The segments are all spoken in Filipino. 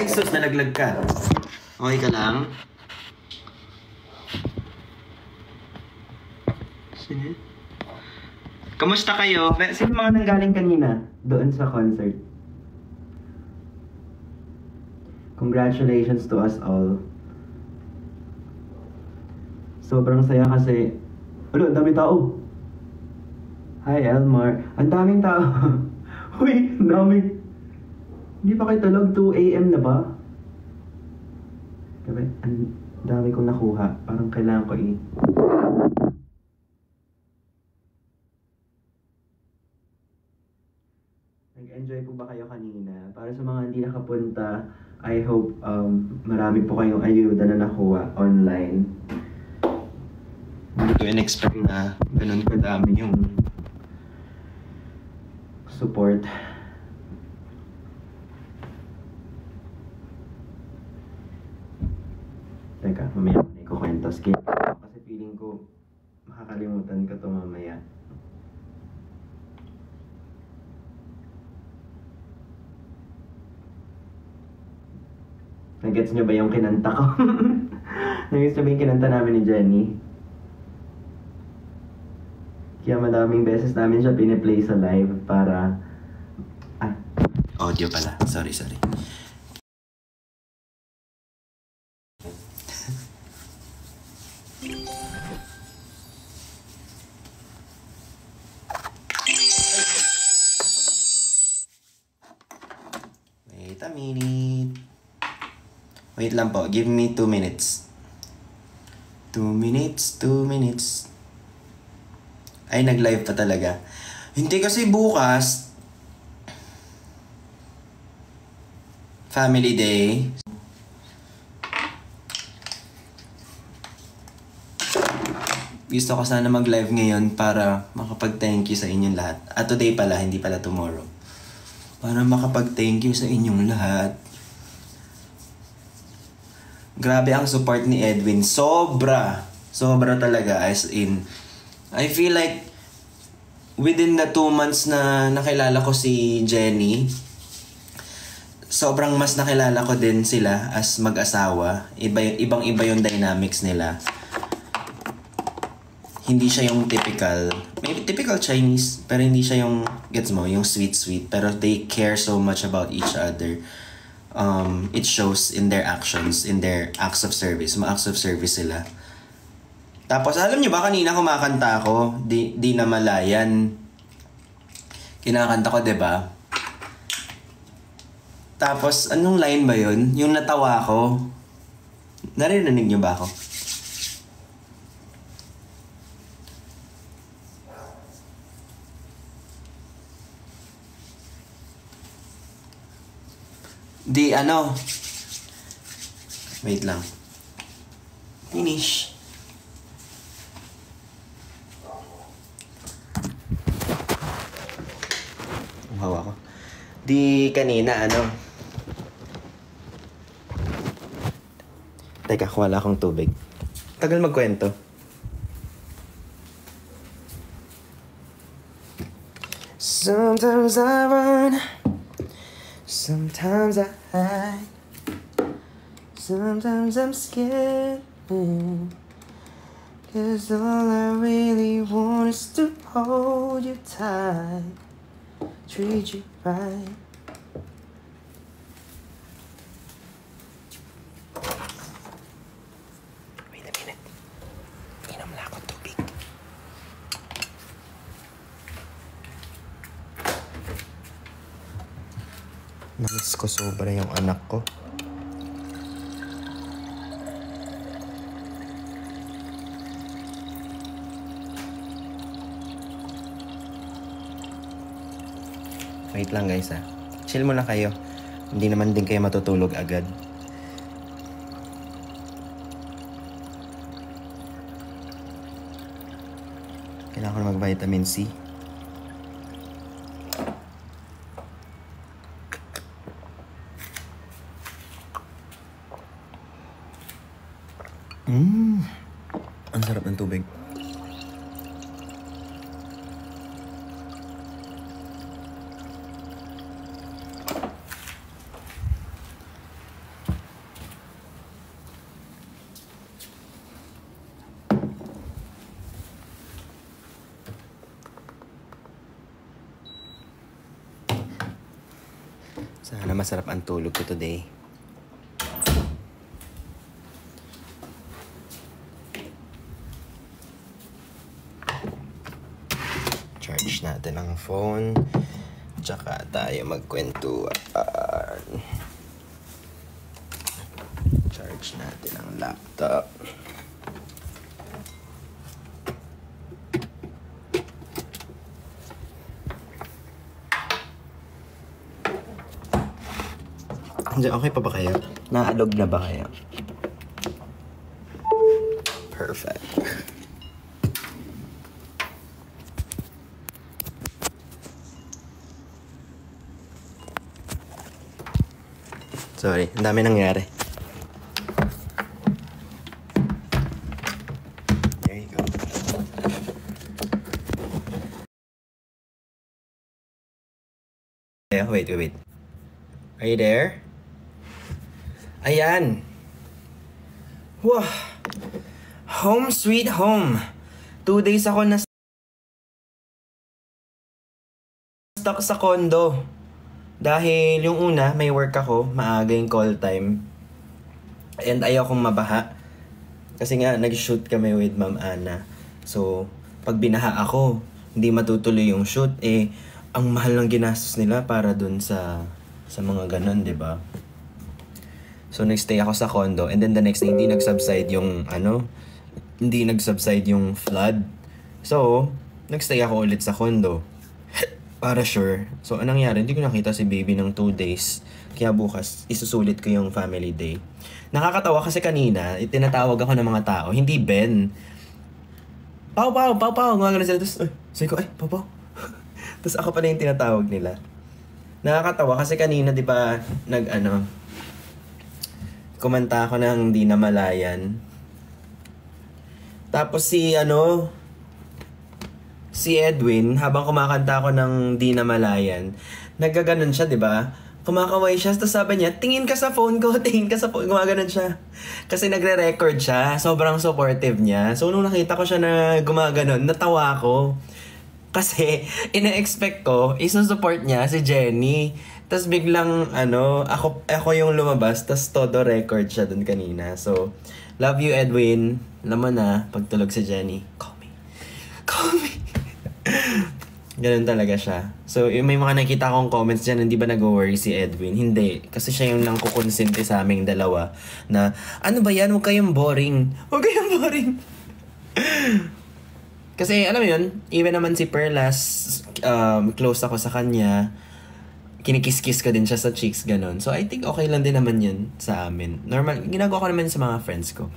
Ay, sus, nalaglag ka. Okay ka lang? Sino? Kamusta kayo? Sino mga nanggaling kanina doon sa concert? Congratulations to us all. Sobrang saya kasi... Ano, ang dami tao. Hi, Elmar. Ang daming tao. Uy, ang daming... Hindi pa kayo tulog? 2 AM na ba? Diba? Ang dami kong nakuha. Parang kailangan ko Nag-enjoy po ba kayo kanina? Para sa mga hindi nakapunta, I hope marami po kayong ayuda na nakuha online. Hindi ko in-expect na ganun kadami yung support. Teka, mamaya ko na ikukwento. Skip. Kasi feeling ko makakalimutan ko to mamaya. Nag-gets niyo ba yung kinanta ko? Nag-gets niyo ba yung kinanta namin ni Jenny? Kaya madaming beses namin siya piniplay sa live para... audio pala. Sorry. Wait a minute. Wait lang po. Give me 2 minutes. 2 minutes. Ay, nag-live pa talaga. Hindi kasi bukas. Family Day. Gusto ko sana mag-live ngayon para makapag-thank you sa inyong lahat. At today pala, hindi pala tomorrow. Para makapag-thank you sa inyong lahat. Grabe ang support ni Edwin. Sobra talaga, as in. I feel like within the 2 months na nakilala ko si Jenny, sobrang mas nakilala ko din sila as mag-asawa. Ibang-iba yung dynamics nila. Hindi siya yung typical, maybe typical Chinese, pero hindi siya yung, gets mo, yung sweet. Pero they care so much about each other. It shows in their actions, in their acts of service. Acts of service sila. Tapos, alam nyo ba, kanina kumakanta ako, di na malayan. Kinakanta ko, diba? Tapos, anong line ba yun? Yung natawa ko. Narinig nyo ba ako? Wait lang. Finish. Uhaw ako. Kanina, Teka, wala akong tubig. Tagal magkwento. Sometimes I run, sometimes I hide, sometimes I'm scared, 'cause all I really want is to hold you tight, treat you right. Wait a minute. Inom lang ako tubig. Namiss ko sobra yung anak ko. Wait lang guys Chill muna kayo. Hindi naman din kayo matutulog agad. Kailangan ko na mag-vitamin C. Ang sarap ng tubig. Sana masarap ang tulog ko today. Charge natin ang phone. Tsaka tayo magkwentuhan. Charge natin ang laptop. Okay pa ba kayo? Naalog na ba kayo? Perfect. Sorry, ang dami nangyari. There you go. Wait. Are you there? Ayan. Wow. Home sweet home. 2 days ako na stuck sa condo. Dahil yung una, may work ako, maaga yung call time. And ayaw kong mabaha. Kasi nga, nag-shoot kami with Ma'am Ana. So, pag binaha ako, hindi matutuloy yung shoot. Ang mahal ng ginastos nila para dun sa mga ganun, di ba? So, nag-stay ako sa condo. And then the next day, hindi nag-subside yung flood. So, nag-stay ako ulit sa condo. Para sure. So, anong nangyari? Hindi ko nakita si baby ng 2 days. Kaya bukas, isusulit ko yung family day. Nakakatawa kasi kanina, tinatawag ako ng mga tao. Hindi Ben. Pau. Mga ganun sila. Tapos, sabi ko, Pau. Tapos ako pala yung tinatawag nila. Nakakatawa kasi kanina, di ba, kumanta ako ng Di Na Malayan. Tapos si Edwin, habang kumakanta ako ng Di Na Malayan, naggaganon siya, di ba? Kumakaway siya, tapos sabi niya, tingin ka sa phone ko, gumaganon siya. Kasi nagre-record siya, sobrang supportive niya. So, nung nakita ko siya na gumaganon, natawa ako. Kasi, ina-expect ko, isusupport niya si Jenny. Tapos biglang, ako yung lumabas, tapos todo record siya dun kanina. So, love you, Edwin. Alam mo na, pagtulog si Jenny, call me. Ganun talaga siya. So, may mga nakita akong comments dyan, hindi ba nag-worry si Edwin? Hindi. Kasi siya yung nang kukonsente sa aming dalawa na, ano ba yan? Huwag kayong boring. Kasi, alam mo yun, even naman si Perlas, close ako sa kanya, kinikis-kiss ko din siya sa cheeks, ganun. So, I think okay lang din naman yun sa amin. Normal, ginagawa ko naman sa mga friends ko.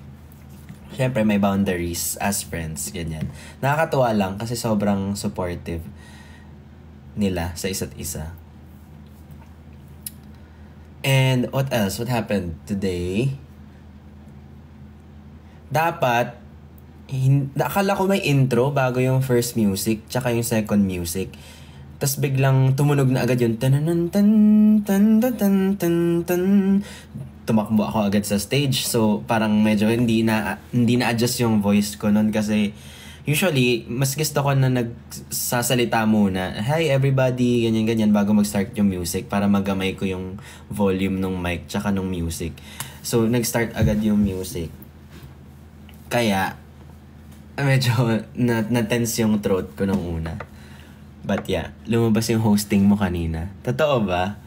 Siyempre, may boundaries as friends, ganyan. Nakakatuwa lang kasi sobrang supportive nila sa isa't isa. And what else? What happened today? Dapat, akala ko may intro bago yung first music, tsaka yung second music. Tapos biglang tumunog na agad yung tumakbo ako agad sa stage. So, parang medyo hindi na adjust yung voice ko nun kasi usually, mas gusto ko na nagsasalita muna. Hi everybody, ganyan, bago mag-start yung music para magamay ko yung volume ng mic tsaka ng music. So, nag-start agad yung music. Kaya, medyo na-tense yung throat ko nung una. But yeah, lumabas yung hosting mo kanina. Totoo ba?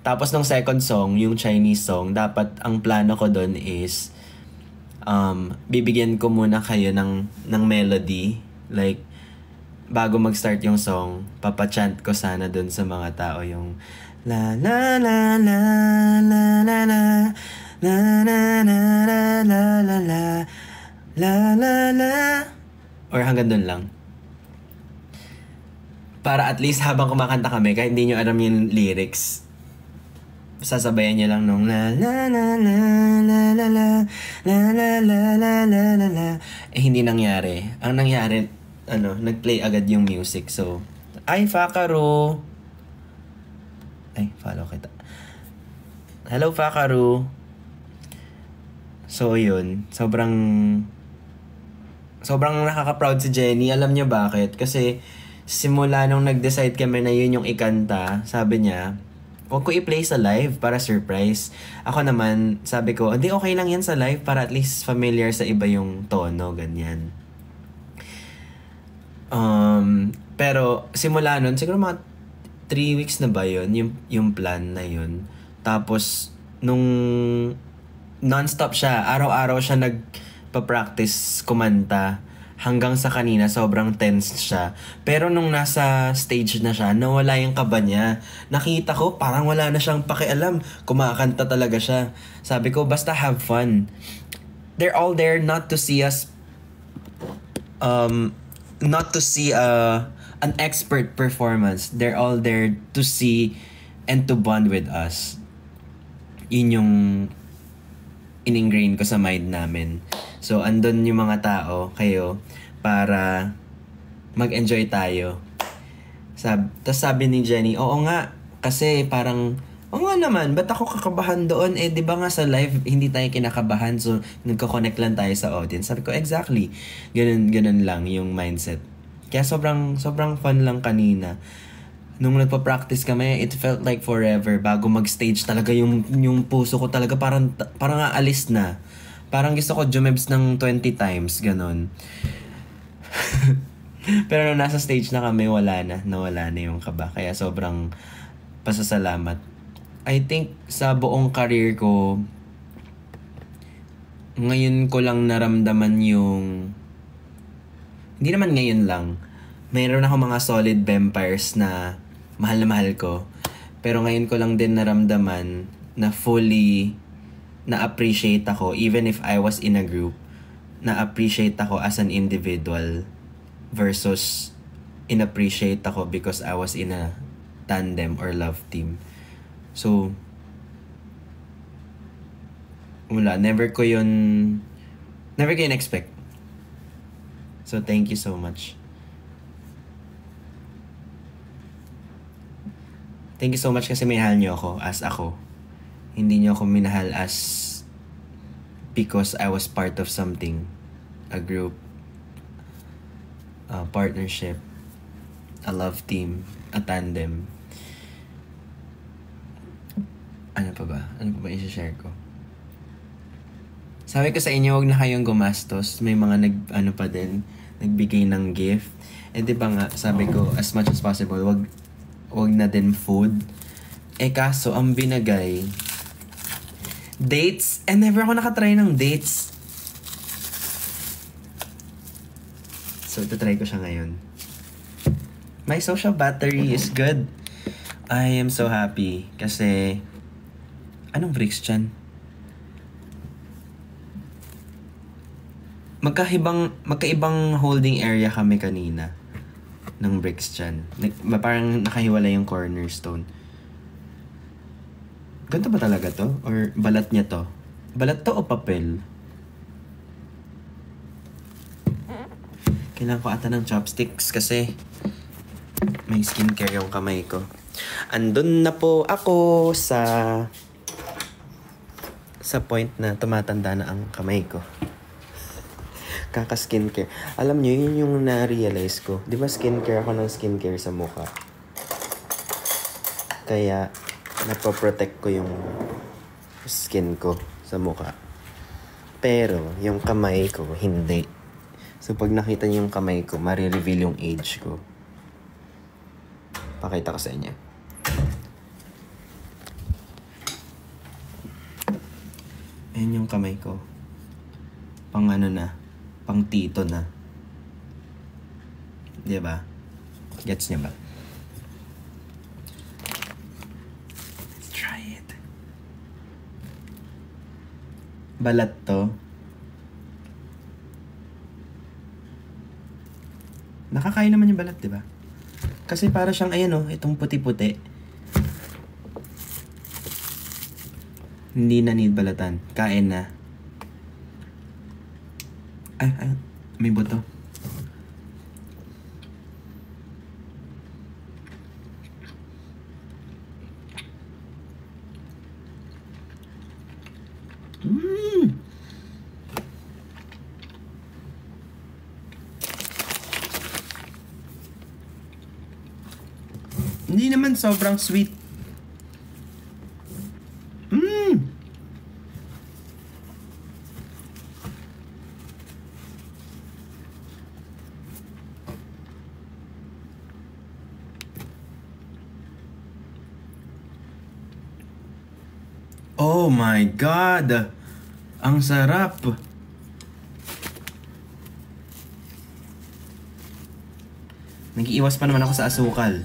Tapos nung second song, yung Chinese song, dapat ang plano ko doon is bibigyan ko muna kayo ng melody. Like, bago mag-start yung song, papachant ko sana doon sa mga tao yung la la la la la la la la la la la la la la la la or hanggang doon lang. Para at least habang kumakanta kami, kahit hindi nyo alam yung lyrics, sasabayan niya lang nung la la la la la la la la la la la la la la. Hindi nangyari. Ang nangyari, nag-play agad yung music. So, Fakaru. Follow kita. Hello, Fakaru. So, yun. Sobrang nakaka-proud si Jenny. Alam niyo bakit? Kasi simula nung nag-decide kami na yun yung ikanta, sabi niya, huwag ko i-play sa live para surprise. Ako naman, sabi ko, hindi okay lang yan sa live para at least familiar sa iba yung tono, ganyan. Pero simula nun, siguro mga 3 weeks na ba yun, yung plan na yun. Tapos, nung non-stop siya, araw-araw siya nagpa-practice kumanta. Hanggang sa kanina, sobrang tense siya. Pero nung nasa stage na siya, nawala yung kaba niya. Nakita ko, parang wala na siyang pakialam. Kumakanta talaga siya. Sabi ko, basta have fun. They're all there not to see us, not to see an expert performance. They're all there to see and to bond with us. Yun yung in-ingrain ko sa mind namin. So, andun yung mga tao, kayo, para mag-enjoy tayo. Tapos sabi ni Jenny, oo nga, kasi parang, oo nga naman, ba't ako kakabahan doon? Eh, di ba nga sa live, hindi tayo kinakabahan, so nagko-connect lang tayo sa audience. Sabi ko, exactly. Ganun lang yung mindset. Kaya sobrang fun lang kanina. Nung nagpa-practice kami, it felt like forever. Bago mag-stage talaga, yung puso ko talaga parang aalis na. Parang gusto ko jumebs ng 20 times, ganun. Pero nung nasa stage na kami, nawala na yung kaba. Kaya sobrang pasasalamat. I think sa buong career ko, ngayon ko lang naramdaman yung, hindi naman ngayon lang, mayroon ako mga solid vampires na mahal ko. Pero ngayon ko lang din naramdaman na fully na-appreciate ako, even if I was in a group, na-appreciate ako as an individual versus in-appreciate ako because I was in a tandem or love team. So, wala. Never ko yun expect. So, thank you so much. Thank you so much kasi minahal niyo ako as ako. Hindi niyo ako minahal as because I was part of something. A group, a partnership, a love team, a tandem. Ano pa ba? Ano pa ba i-share ko? Sabi ko sa inyo, huwag na kayong gumastos. May mga nagbigay ng gift. Eh di ba nga, sabi ko, as much as possible, wag na din food. Eh kaso, ang binagay, dates. And never ako nakatry ng dates. So, itatry ko siya ngayon. My social battery is good. I am so happy. Kasi, anong bricks dyan? Magkaibang holding area kami kanina ng bricks dyan. Parang nakahiwala yung cornerstone. Ganito ba talaga to? Or balat niya to? Balat to o papel? Kailangan ko ata ng chopsticks kasi may skincare yung kamay ko. Andun na po ako sa point na tumatanda na ang kamay ko. Kaka-skincare. Alam nyo, yun yung na-realize ko. Di ba skincare ako ng skincare sa mukha? Kaya, napoprotect ko yung skin ko sa mukha. Pero, yung kamay ko, hindi. So, pag nakita niyo yung kamay ko, marireveal yung age ko. Pakita ko sa inyo. Ayan yung kamay ko. Pang ano na. Pang tito na. Diba? Gets niya ba? Let's try it. Balat to. Nakakain naman yung balat, diba? Kasi para siyang, ayan o, itong puti-puti. Hindi na need balatan. Kain na. Ay, may buto. Hindi naman sobrang sweet. Oh my God! Ang sarap! Nag-iiwas pa naman ako sa asukal.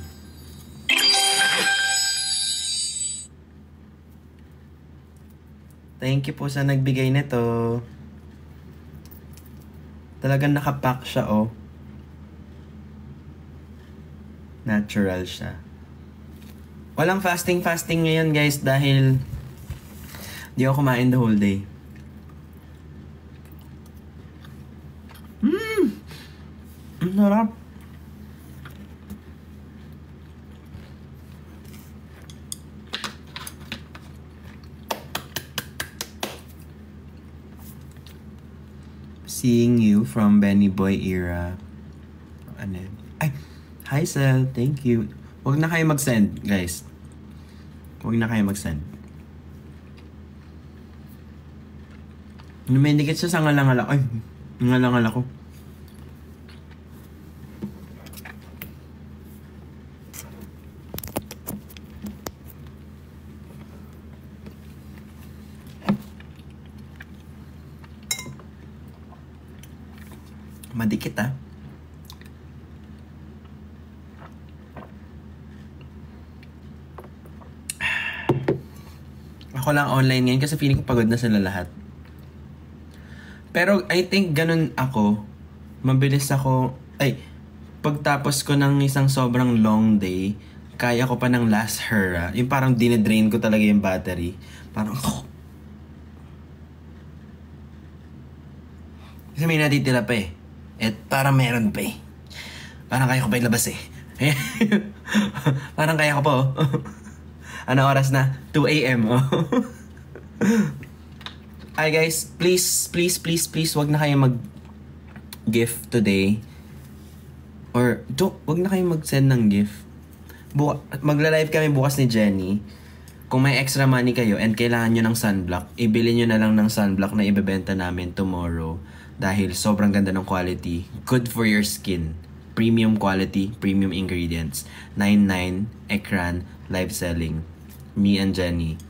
Thank you po sa nagbigay nito. Talagang nakapack siya, oh. Natural siya. Walang fasting ngayon, guys, dahil di ako kumain the whole day. Ang sarap. Seeing you from Benny Boy era. Ano yun? Ay! Hi, Sel. Thank you. Huwag na kayo mag-send, guys. Huwag na kayo mag-send. Numindikit siya sa ngalangal ako. Ay! Ngalangal ako. Madikit ah. Ako lang online ngayon kasi feeling ko pagod na sila lahat. Pero I think ganun ako. Mabilis ako. Ay, pagtapos ko ng isang sobrang long day, kaya ko pa ng last hurrah. Yung parang dinidrain ko talaga yung battery. Parang, kasi may natitira pa eh. At parang meron pa eh. Parang kaya ko pa ilabas eh. Parang kaya ko pa oh. Ano oras na? 2 a.m. oh. Ay guys, please, wag na kayo mag-gift today. Or, wag na kayo mag-send ng gift. Magla-live kami bukas ni Jenny. Kung may extra money kayo and kailangan nyo ng sunblock, ibili nyo na lang ng sunblock na ibebenta namin tomorrow. Dahil sobrang ganda ng quality. Good for your skin. Premium quality, premium ingredients. 99, Ekran, live selling. Me and Jenny.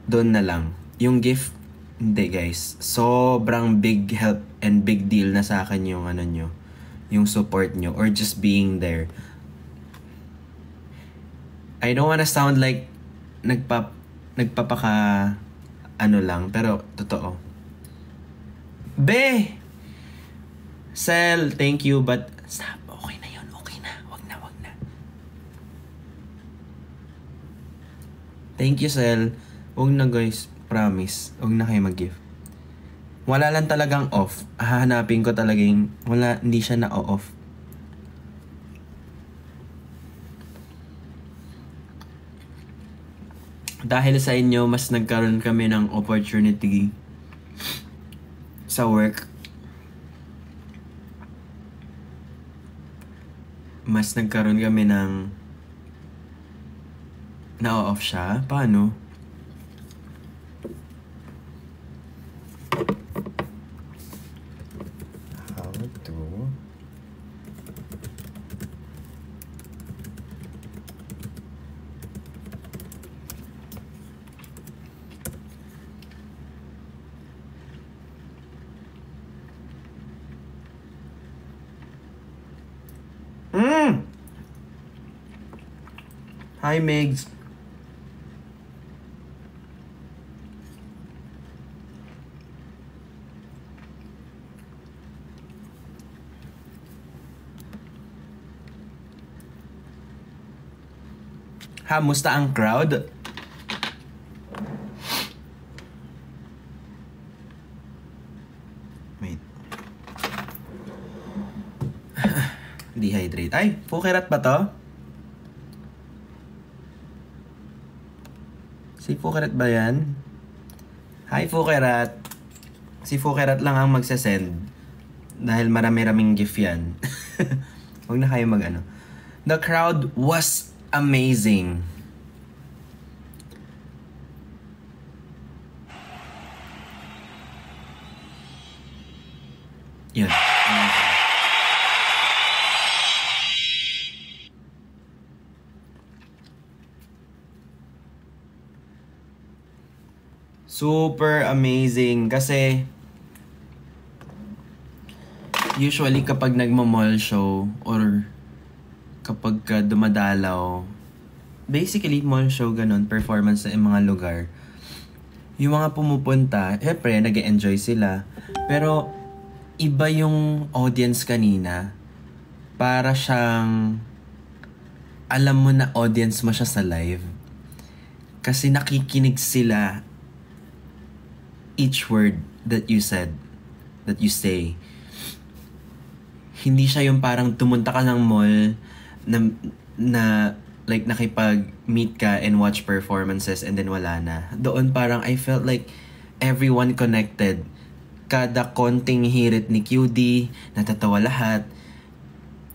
Doon na lang. Yung gift, hindi guys. Sobrang big help and big deal na sa akin yung ano nyo. Yung support nyo. Or just being there. I don't wanna sound like nagpapaka ano lang. Pero totoo. Be! Sel, thank you, but stop. Okay na yun. Okay na. Wag na. Thank you, Sel. Wag na, guys. Promise. Wag na kayo mag-gift. Wala lang talagang off. Hahanapin ko talaga yung hindi siya na-off. Dahil sa inyo, mas nagkaroon kami ng opportunity sa work. Mas nagkaroon kami ng na-off siya. Paano? How to? Hi, Megs. Musta ang crowd? Wait. Dehydrate. Ay, Fukerat ba to? Si Fukerat ba yan? Hi, Fukerat. Si Fukerat lang ang magsasend. Dahil marami-raming gift yan. Huwag na kayo mag-ano. The crowd was amazing. Yun. Amazing. Super amazing kasi usually kapag nagmo-mall show or kapag ka dumadalaw, basically mall show ganun, performance sa mga lugar, yung mga pumupunta, syempre nag-enjoy sila, pero iba yung audience kanina. Para siyang alam mo na audience mo siya sa live kasi nakikinig sila each word that you said, that you say. Hindi siya yung parang tumunta ka ng mall na like nakipag-meet ka and watch performances and then wala na. Doon parang I felt like everyone connected. Kada konting hirit ni QD, natatawa lahat.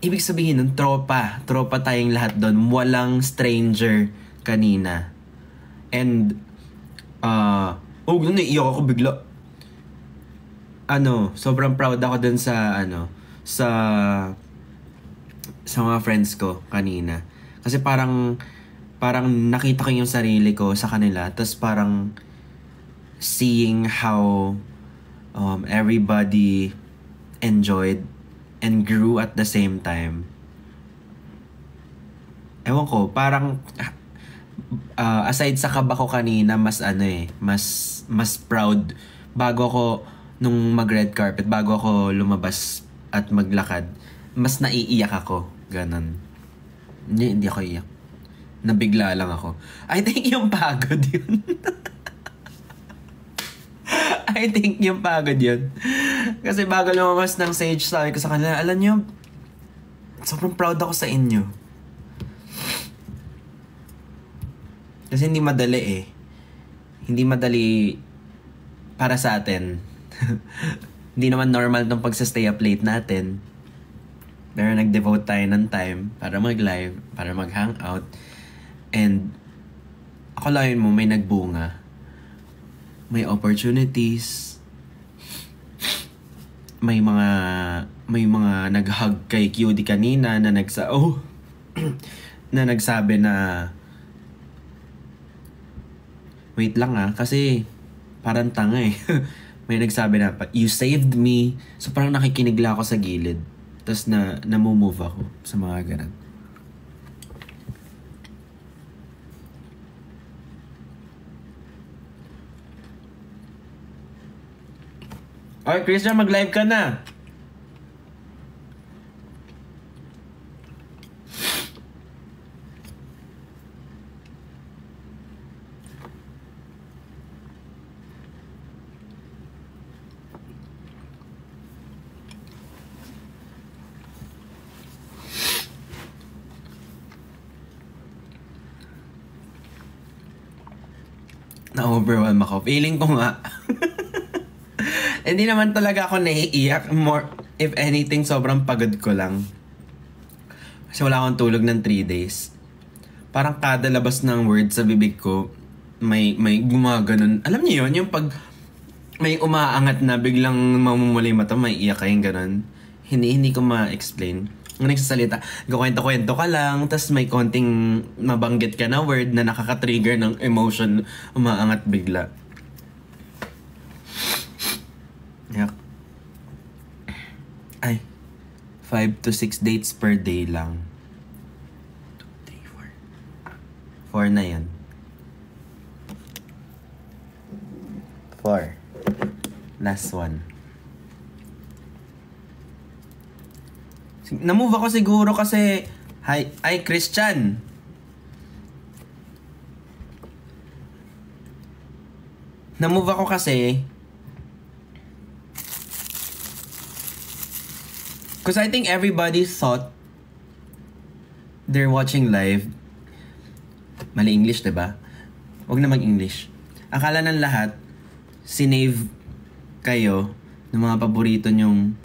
Ibig sabihin nun, tropa tayong lahat doon. Walang stranger kanina. And, naiiyak ako bigla. Sobrang proud ako dun sa mga friends ko kanina. Kasi parang nakita ko yung sarili ko sa kanila. Tapos parang seeing how everybody enjoyed and grew at the same time. Ewan ko, parang aside sa kaba ko kanina, mas proud bago ako nung mag-red carpet, bago ako lumabas at maglakad, mas naiiyak ako. Ganon. Hindi ako iyak. Nabigla lang ako. I think yung pagod yun. I think yung pagod yun. Kasi bago lumabas ng stage, sabi ko sa kanila, alam nyo, sobrang proud ako sa inyo. Kasi hindi madali eh. Hindi madali para sa atin. Hindi naman normal tong pagsa-stay up late natin. Pero nag-devote tayo ng time para mag-live, para mag-hangout. And akalain mo may nagbunga. May opportunities. May mga nag-hug kay QD kanina na na nagsabi na wait lang kasi parang tanga eh. May nagsabi na, you saved me. So parang nakikinig lang ako sa gilid. Tapos na-move ako sa mga ganun. Okay, Christian, mag-live ka na. Na-overwhelm ako. Feeling ko nga. Hindi naman talaga ako naiiyak. More, if anything, sobrang pagod ko lang. Kasi wala akong tulog ng 3 days. Parang kada labas ng word sa bibig ko, may gumaganon. Alam niyo yun? Yung pag may umaangat na biglang mamumulay mata, may iyak kayong ganon. Hindi ko ma-explain. Ang nagsasalita, kwento-kwento ka lang, tas may konting mabanggit ka na word na nakaka-trigger ng emotion, umaangat bigla. Yak. Ay, 5 to 6 dates per day lang. 2, 3, 4. 4 na yan. 4. Last one. Na-move ako siguro kasi Hi Christian. Na-move ako kasi because I think everybody thought they're watching live. Mali English, diba? Huwag na mag-English. Akala ng lahat, sinave kayo ng mga paborito nyong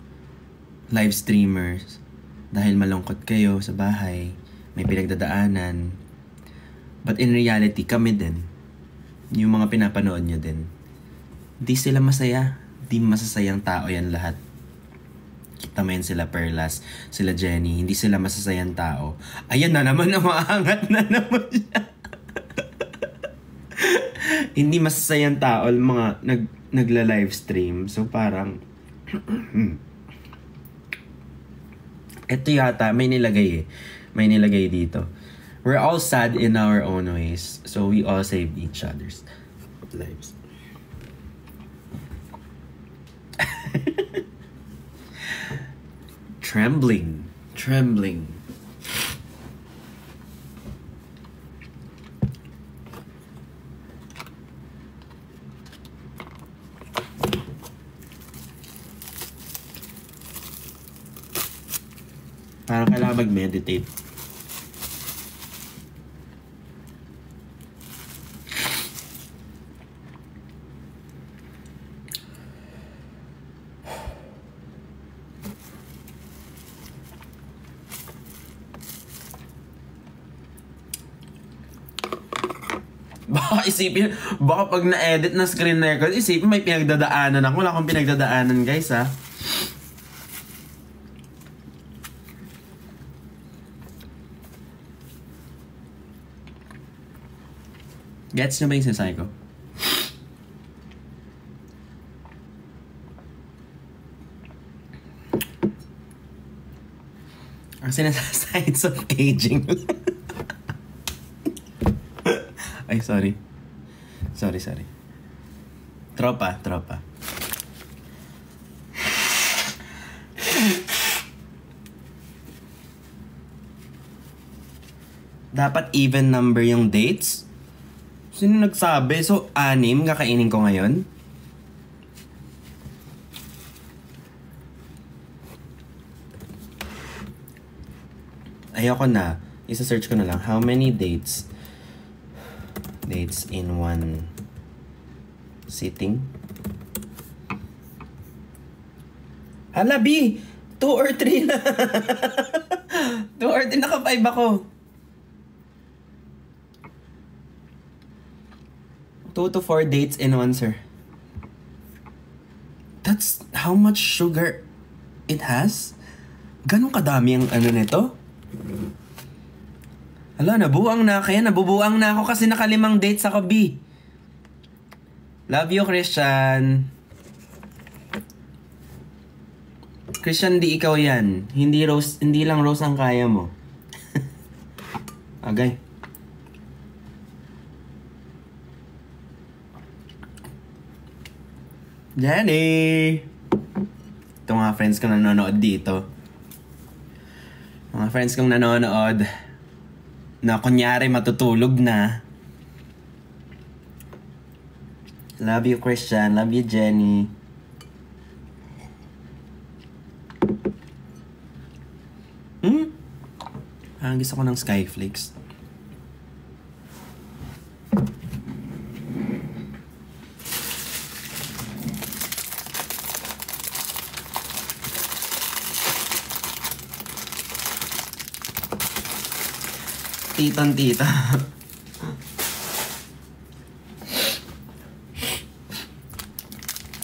live streamers dahil malungkot kayo sa bahay, may pinagdadaanan. But in reality, kami din. Yung mga pinapanood nyo din. Di sila masaya. Di masasayang tao yan lahat. Kita mo yan sila Perlas, sila Jenny. Hindi sila masasayang tao. Ayan na naman, umaangat na naman siya. Hindi masasayang tao mga nagla-livestream. So parang ito yata may nilagay May nilagay dito. We're all sad in our own ways. So we all save each other's lives. Trembling. Parang kailangan mag-meditate. Baka pag na-edit na screen record, isipin may pinagdadaanan ako. Wala akong pinagdadaanan, guys, ha. Gets nyo ba yung sinasabi ko? Ang signs of aging. Ay, sorry. Tropa. Dapat even number yung dates? Sino nagsabi? So, 6 kakainin ko ngayon? Ayoko na. Isa-search ko na lang. How many dates in one sitting? Hala, B! 2 or 3 na. 2 or 3. Naka-5 ako. 2 to 4 dates in one, sir. That's how much sugar it has? Ganun kadami ang ano nito? Hala, nabuang na. Kaya nabubuang na ako kasi naka-5 dates ako, B. Love you, Christian. Christian, di ikaw yan. Hindi lang Rose ang kaya mo. Agay. Jenny! Ito mga friends kong nanonood dito. Mga friends kong nanonood na kunyari matutulog na. Love you, Christian. Love you, Jenny. Parang gusto ko ng Skyflakes. Tita.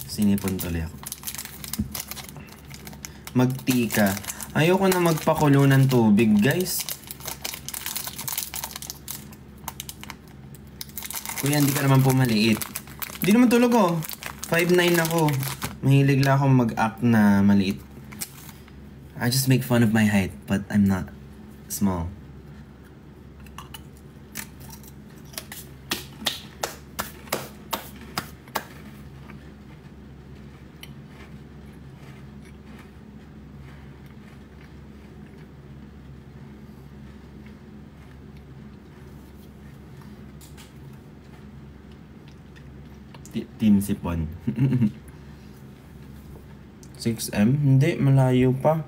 Sinipon tuloy ako. Magtika. Ayoko na magpakulo ng tubig, guys. Kuya, hindi ka naman pumaliit. Hindi naman tulog oh. 5'9" ako. Mahilig lang akong mag-act na maliit. I just make fun of my height, but I'm not small. Team Sipon. 6M? Hindi, malayo pa.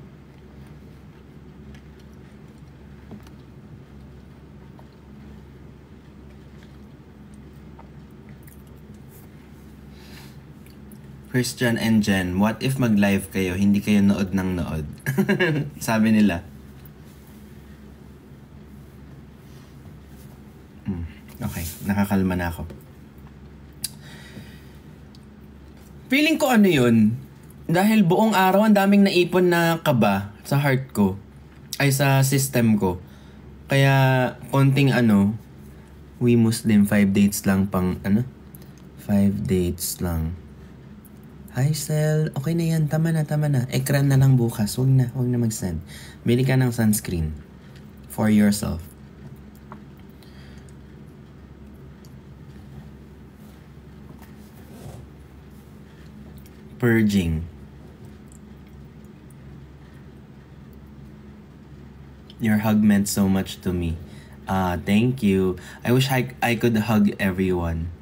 Christian and Jen, what if mag-live kayo, hindi kayo nood ng nood? Sabi nila. Okay, nakakalma na ako. Feeling ko ano yun, dahil buong araw ang daming naipon na kaba sa heart ko, ay sa system ko. Kaya konting we Muslim 5 dates lang 5 dates lang. Hi Sel, okay na yan, tama na. Ekran na lang bukas, wag na mag-send. Bili ka ng sunscreen for yourself. Purging. Your hug meant so much to me. Thank you. I wish I could hug everyone.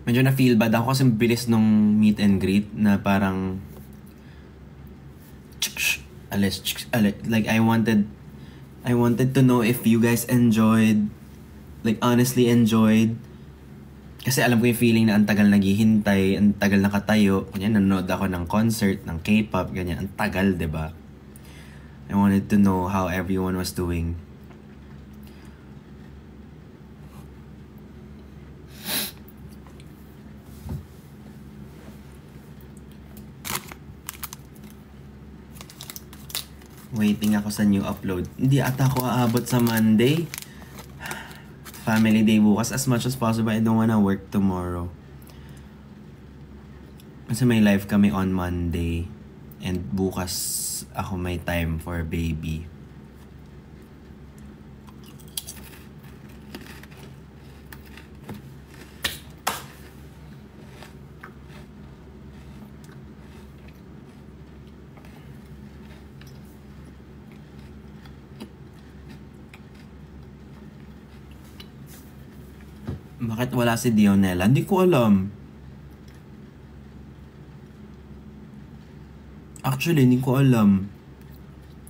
Medyo na-feel bad ako kasi bilis nung meet and greet na parang like I wanted to know if you guys enjoyed, like honestly enjoyed. Kasi alam ko yung feeling na ang tagal naghihintay, ang tagal nakatayo. Ganyan, nanonood ako ng concert, ng K-pop, ganyan. Ang tagal, diba? I wanted to know how everyone was doing. Waiting ako sa new upload. Hindi ata ako aabot sa Monday. Family day bukas. As much as possible, I don't wanna work tomorrow. Kasi may live kami on Monday. And bukas ako may time for baby. Bakit wala si Dionella? Hindi ko alam. Actually, hindi ko alam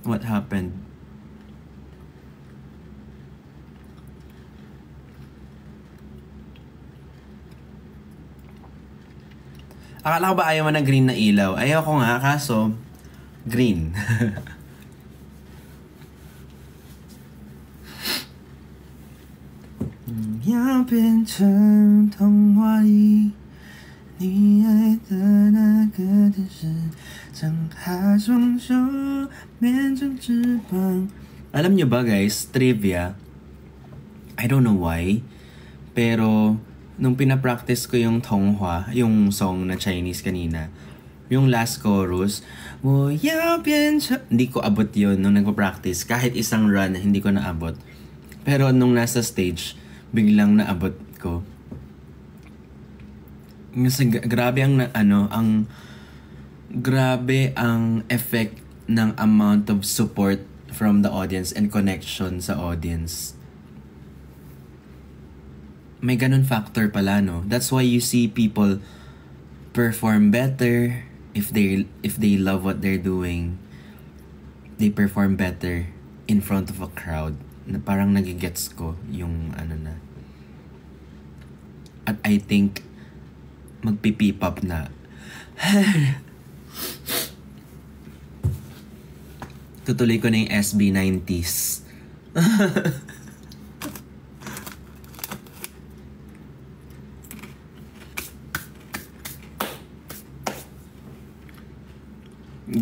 what happened. Akala ko ba ayaw mo ng green na ilaw? Ayaw ko nga, kaso green. Alam nyo ba guys, trivia, I don't know why, pero nung pinapractice ko yung Tonghua, yung song na Chinese kanina, yung last chorus, hindi ko abot yun nung nagpa-practice. Kahit isang run, hindi ko naabot. Pero nung nasa stage, biglang naabot ko. Kasi grabe ang effect ng amount of support from the audience and connection sa audience. May ganun factor pala, no? That's why you see people perform better if they love what they're doing. They perform better in front of a crowd. Na parang nagigets ko yung na. At I think magpipipop na. Tutuloy ko na yung SB90s.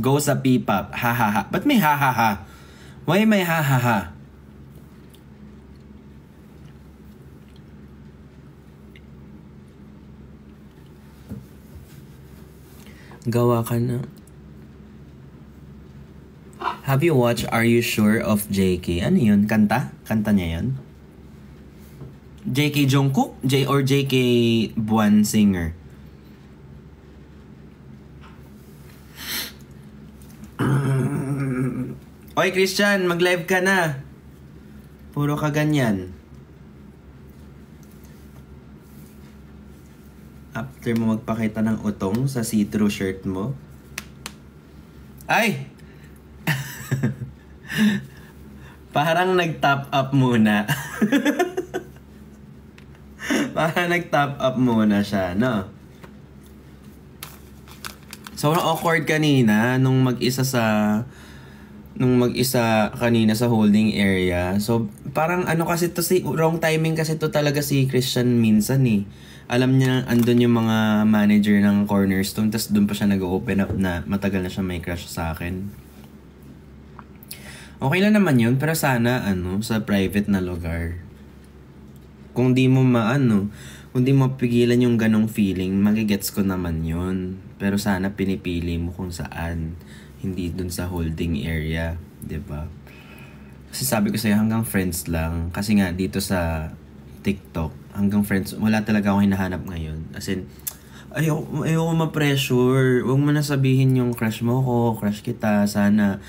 Go sa P-pop. Ha ha ha. Ba't may ha ha ha? Why may ha ha ha? Gawa ka na. Have you watched Are You Sure of JK? Ano yun? Kanta? Kanta niya yun? JK Jungkook? Or JK Buwan Singer? Oy Christian, mag-live ka na. Puro ka ganyan. After mo magpakita ng utong sa see-through shirt mo. Ay! Parang nag-top up muna. Parang nag-top up muna siya, no? Sobrang awkward kanina nung mag-isa sa nung mag-isa kanina sa holding area. So, parang ano kasi to wrong timing kasi to talaga si Christian minsan eh. Alam niya, andun yung mga manager ng Cornerstone, tas doon pa siya nag-open up na matagal na siya may crush sa akin. Okay lang naman yun, pero sana, sa private na lugar. Kung di mo kung di mo pigilan yung ganong feeling, magigets ko naman yun. Pero sana pinipili mo kung saan, hindi dun sa holding area, 'di ba? Kasi sabi ko sa'yo, hanggang friends lang. Kasi nga, dito sa TikTok, hanggang friends, wala talaga akong hinahanap ngayon. As in, ayoko ma-pressure. Huwag mo na sabihin yung crush mo ko, crush kita, sana.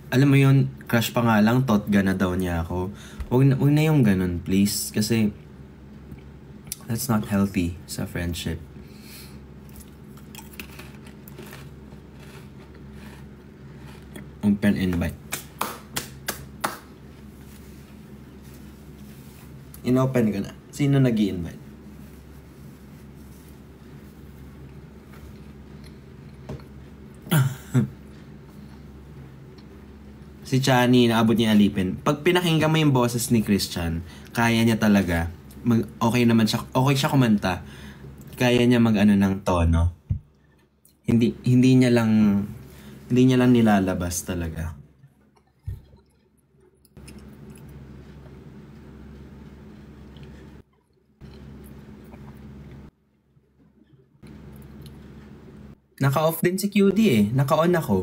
Alam mo yun, crush pa nga lang, totga na daw niya ako. Huwag na yung ganun, please. Kasi, that's not healthy sa friendship. Open invite. In-open ko na. Sino nag-i-invite? Si Chani, naabot niya alipin. Pag pinakinggan mo yung boses ni Christian, kaya niya talaga. Okay naman siya. Okay siya kumanta. Kaya niya ng tono. Hindi niya lang nilalabas talaga. Naka-off din si QD eh. Naka-on ako.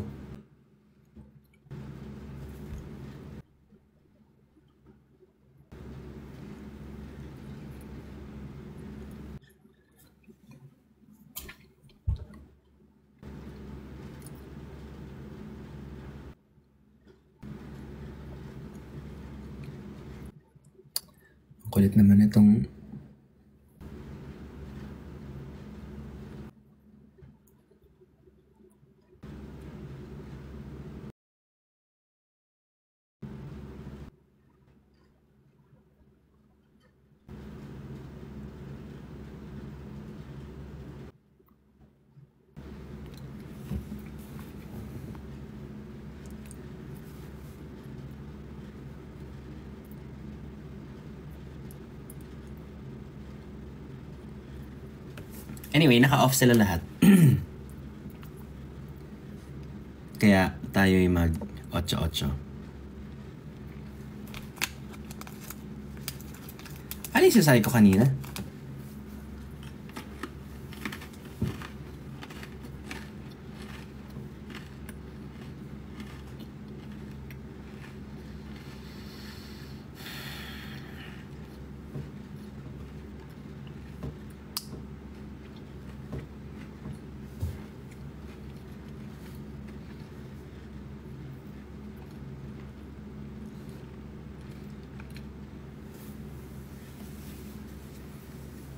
Ang kulit naman itong... Anyway, naka-off sila lahat. Kaya tayo'y mag 8-8. Ano yung sasay ko kanina?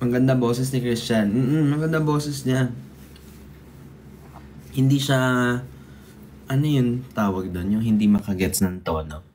Ang ganda boses ni Christian. Ang ganda boses niya. Hindi siya, ano yun tawag doon? Yung hindi makagets ng tono.